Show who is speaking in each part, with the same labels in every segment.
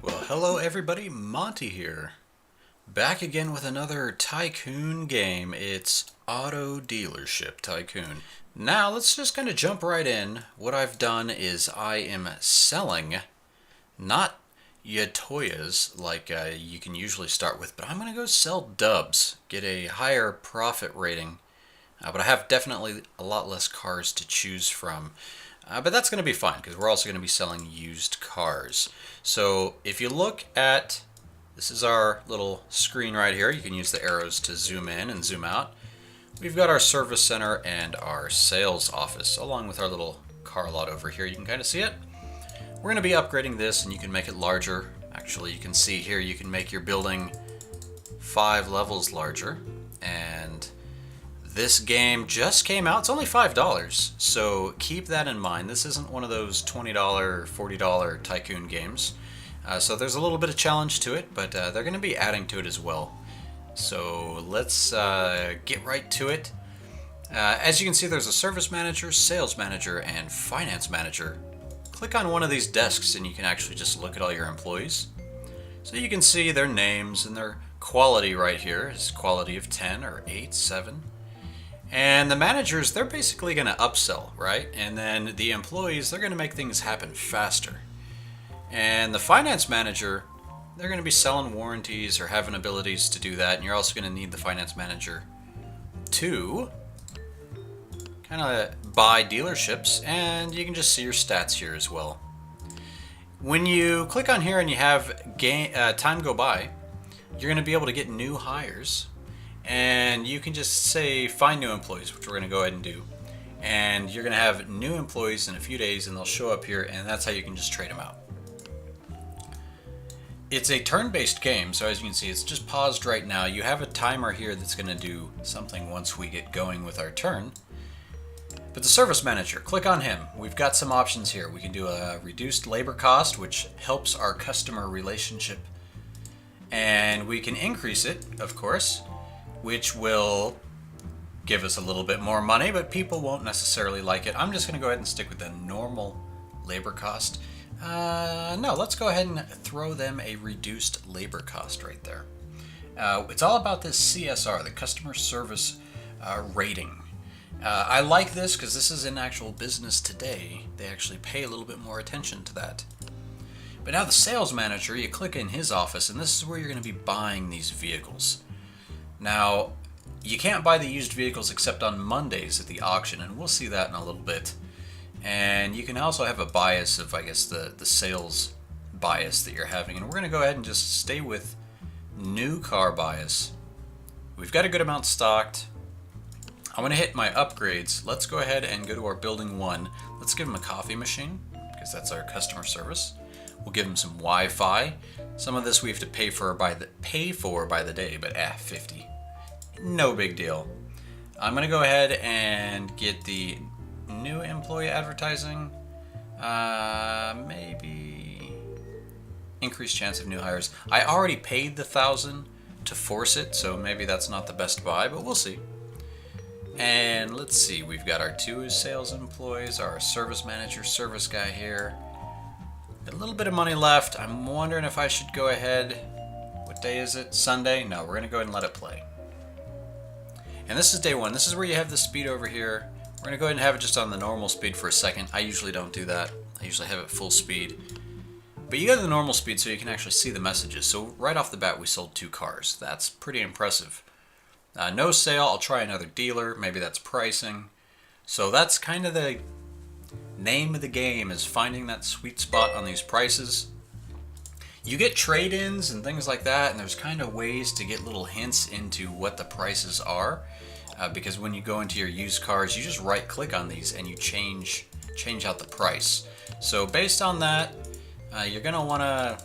Speaker 1: Well, hello everybody, Monty here. Back again with another Tycoon game. It's Auto Dealership Tycoon. Now, let's just kind of jump right in. What I've done is I am selling, not Yatoyas like you can usually start with, but I'm going to go sell dubs, get a higher profit rating. But I have definitely a lot less cars to choose from. But that's going to be fine because we're also going to be selling used cars. So if you look at, this is our little screen right here. You can use the arrows to zoom in and zoom out. We've got our service center and our sales office along with our little car lot over here. You can kind of see it. We're going to be upgrading this and you can make it larger. Actually, you can see here you can make your building 5 levels larger. And this game just came out. It's only $5, so keep that in mind. This isn't one of those $20 or $40 Tycoon games. So there's a little bit of challenge to it, but they're going to be adding to it as well. So let's get right to it. As you can see, there's a service manager, sales manager, and finance manager. Click on one of these desks and you can actually just look at all your employees. So you can see their names and their quality right here. It's quality of 10 or 8, 7. And the managers, they're basically going to upsell, right? And then the employees, they're going to make things happen faster. And the finance manager, they're going to be selling warranties or having abilities to do that. And you're also going to need the finance manager to kind of buy dealerships. And you can just see your stats here as well. When you click on here and you have time go by, you're going to be able to get new hires. And you can just say find new employees, which we're going to go ahead and do. And you're going to have new employees in a few days and they'll show up here, and that's how you can just trade them out. It's a turn-based game, so as you can see, it's just paused right now. You have a timer here that's going to do something once we get going with our turn. But the service manager, click on him. We've got some options here. We can do a reduced labor cost, which helps our customer relationship. And we can increase it, of course, which will give us a little bit more money, but people won't necessarily like it. I'm just going to go ahead and stick with the normal labor cost. No, let's go ahead and throw them a reduced labor cost right there. It's all about this CSR, the customer service rating. I like this because this is in actual business today. They actually pay a little bit more attention to that. But now the sales manager, you click in his office, and this is where you're going to be buying these vehicles. Now, you can't buy the used vehicles except on Mondays at the auction, and we'll see that in a little bit. And you can also have a bias of, I guess, the sales bias that you're having. And we're going to go ahead and just stay with new car bias. We've got a good amount stocked. I'm going to hit my upgrades. Let's go ahead and go to our building 1. Let's give him a coffee machine, because that's our customer service. We'll give him some Wi-Fi. Some of this we have to pay for by the day, but 50. No big deal. I'm gonna go ahead and get the new employee advertising. Maybe increased chance of new hires. I already paid the 1,000 to force it, so maybe that's not the best buy, but we'll see. And let's see, we've got our 2 sales employees, our service manager, service guy here. A little bit of money left. I'm wondering if I should go ahead. What day is it? Sunday? No, we're going to go ahead and let it play. And this is day 1. This is where you have the speed over here. We're going to go ahead and have it just on the normal speed for a second. I usually don't do that. I usually have it full speed. But you go to the normal speed so you can actually see the messages. So right off the bat, we sold 2 cars. That's pretty impressive. No sale. I'll try another dealer. Maybe that's pricing. So that's kind of the name of the game, is finding that sweet spot on these prices. You get trade-ins and things like that, and there's kind of ways to get little hints into what the prices are, because when you go into your used cars, you just right-click on these and you change out the price. So based on that, you're going to want to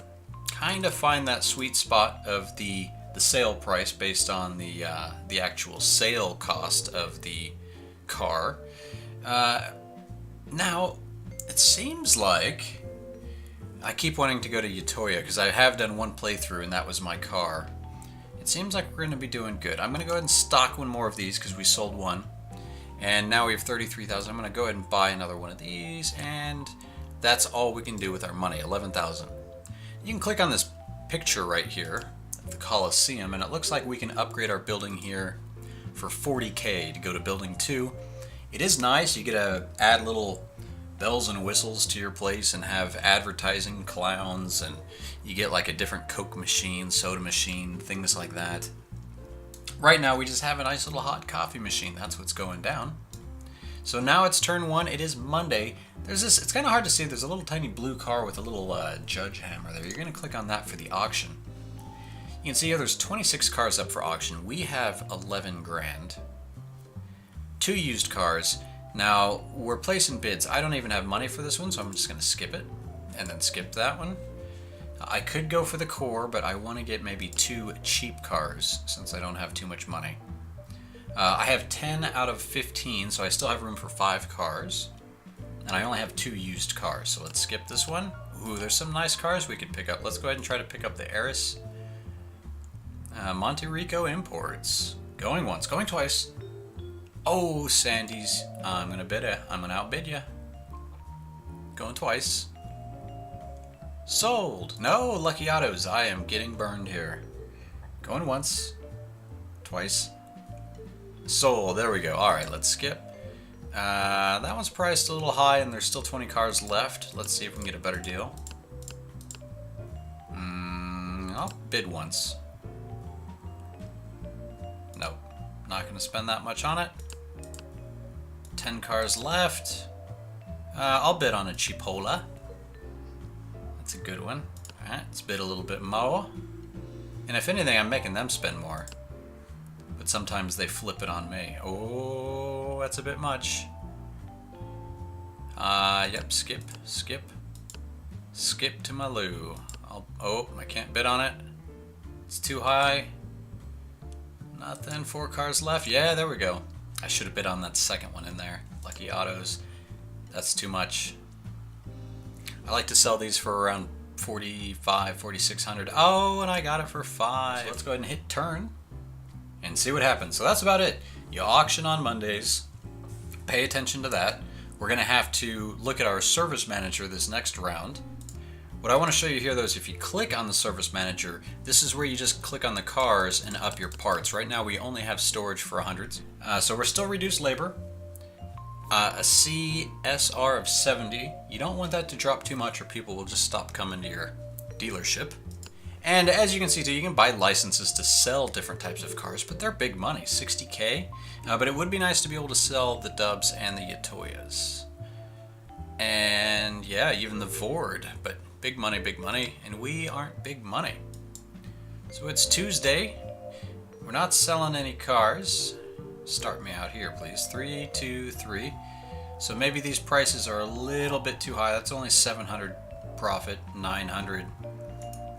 Speaker 1: kind of find that sweet spot of the sale price based on the actual sale cost of the car. Now, it seems like I keep wanting to go to Yatoya because I have done one playthrough and that was my car. It seems like we're going to be doing good. I'm going to go ahead and stock one more of these because we sold one. And now we have 33,000. I'm going to go ahead and buy another one of these, and that's all we can do with our money, 11,000. You can click on this picture right here, the Coliseum, and it looks like we can upgrade our building here for 40k to go to building 2. It is nice. You get to add little bells and whistles to your place and have advertising clowns, and you get like a different Coke machine, soda machine, things like that. Right now we just have a nice little hot coffee machine. That's what's going down. So now it's turn 1. It is Monday. There's this, it's kind of hard to see. There's a little tiny blue car with a little judge hammer there. You're going to click on that for the auction. You can see here there's 26 cars up for auction. We have 11 grand. 2 used cars. Now we're placing bids. I don't even have money for this one, so I'm just going to skip it and then skip that one. I could go for the core, but I want to get maybe 2 cheap cars since I don't have too much money. I have 10 out of 15, so I still have room for 5 cars. And I only have 2 used cars, so let's skip this one. Ooh, there's some nice cars we could pick up. Let's go ahead and try to pick up the Eris. Monte Rico Imports. Going once, going twice. Oh, Sandy's. I'm going to bid it. I'm going to outbid you. Going twice. Sold. No, Lucky Autos. I am getting burned here. Going once. Twice. Sold. There we go. Alright, let's skip. That one's priced a little high and there's still 20 cars left. Let's see if we can get a better deal. I'll bid once. Nope. Not going to spend that much on it. 10 cars left. I'll bid on a Chipola. That's a good one. Alright, let's bid a little bit more. And if anything, I'm making them spend more. But sometimes they flip it on me. Oh, that's a bit much. Yep, skip. Skip to my loo. Oh, I can't bid on it. It's too high. Nothing, 4 cars left. Yeah, there we go. I should have bid on that second one in there. Lucky Autos. That's too much. I like to sell these for around 45, 4,600. Oh, and I got it for 5. So let's go ahead and hit turn and see what happens. So that's about it. You auction on Mondays. Pay attention to that. We're going to have to look at our service manager this next round. What I want to show you here, though, is if you click on the service manager, this is where you just click on the cars and up your parts. Right now we only have storage for 100s. So we're still reduced labor. A CSR of 70. You don't want that to drop too much or people will just stop coming to your dealership. And as you can see too, you can buy licenses to sell different types of cars, but they're big money, 60k. But it would be nice to be able to sell the Dubs and the Yatoyas. And yeah, even the Ford, but big money, and we aren't big money. So it's Tuesday. We're not selling any cars. Start me out here, please. 3, 2, 3. So maybe these prices are a little bit too high. That's only 700 profit, 900.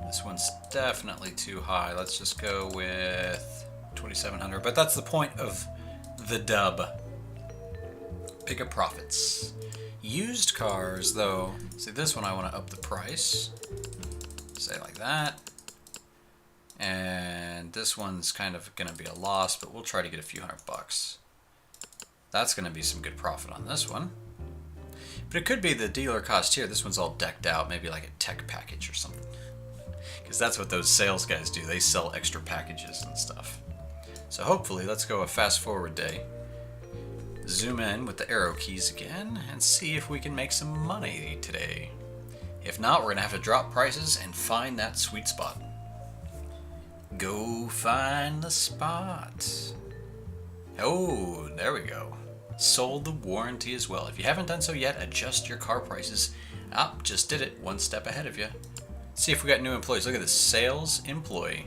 Speaker 1: This one's definitely too high. Let's just go with 2,700. But that's the point of the dub. Pick up profits. Used cars, though. See, this one I want to up the price. Say like that. And this one's kind of going to be a loss, but we'll try to get a few $100. That's going to be some good profit on this one. But it could be the dealer cost here. This one's all decked out, maybe like a tech package or something. Because that's what those sales guys do. They sell extra packages and stuff. So hopefully, let's go a fast forward day. Zoom in with the arrow keys again and see if we can make some money today. If not, we're going to have to drop prices and find that sweet spot. Go find the spot. Oh, there we go. Sold the warranty as well. If you haven't done so yet, adjust your car prices. Just did it. One step ahead of you. See if we got new employees. Look at this. Sales employee.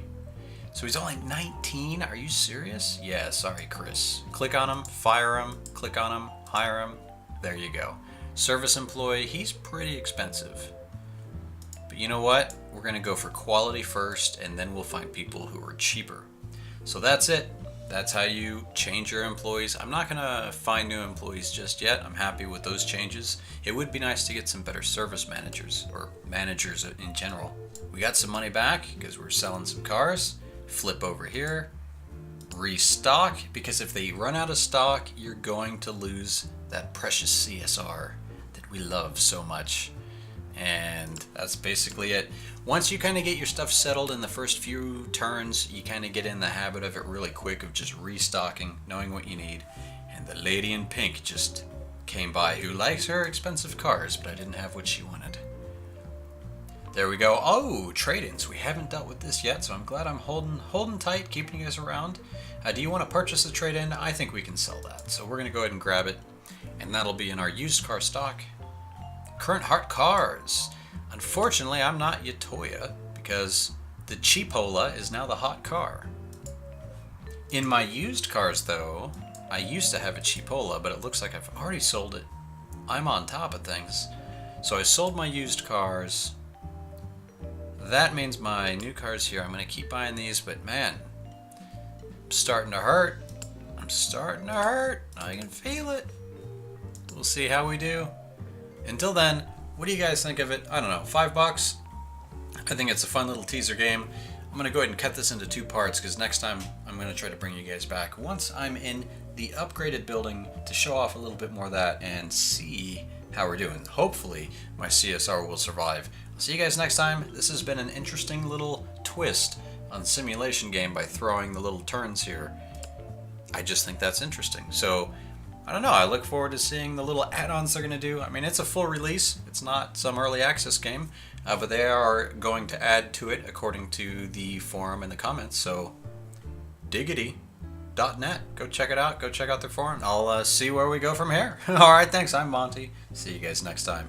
Speaker 1: So he's only 19? Are you serious? Yeah, sorry, Chris. Click on him, fire him, click on him, hire him. There you go. Service employee, he's pretty expensive. But you know what? We're going to go for quality first, and then we'll find people who are cheaper. So that's it. That's how you change your employees. I'm not going to find new employees just yet. I'm happy with those changes. It would be nice to get some better service managers, or managers in general. We got some money back because we're selling some cars. Flip over here. restock, because if they run out of stock, you're going to lose that precious CSR that we love so much. And that's basically it. Once you kind of get your stuff settled in the first few turns, you kind of get in the habit of it really quick, of just restocking, knowing what you need. And the lady in pink just came by, who likes her expensive cars, but I didn't have what she wanted. There we go. Oh, trade-ins. We haven't dealt with this yet, so I'm glad I'm holding tight, keeping you guys around. Do you want to purchase a trade-in? I think we can sell that. So we're going to go ahead and grab it, and that'll be in our used car stock. Current hot cars. Unfortunately, I'm not Yatoya, because the Cheapola is now the hot car. In my used cars, though, I used to have a Cheapola, but it looks like I've already sold it. I'm on top of things. So I sold my used cars. That means my new cars here, I'm going to keep buying these, but man, I'm starting to hurt. I'm starting to hurt. I can feel it. We'll see how we do. Until then, what do you guys think of it? I don't know, $5? I think it's a fun little teaser game. I'm going to go ahead and cut this into 2 parts, because next time I'm going to try to bring you guys back once I'm in the upgraded building to show off a little bit more of that and see how we're doing. Hopefully my CSR will survive. I'll see you guys next time. This has been an interesting little twist on the simulation game by throwing the little turns here. I just think that's interesting. So I don't know, I look forward to seeing the little add-ons they're going to do. I mean, it's a full release. It's not some early access game, but they are going to add to it according to the forum and the comments. So diggity.net. Go check it out. Go check out their forum. I'll see where we go from here. All right, thanks. I'm Monty. See you guys next time.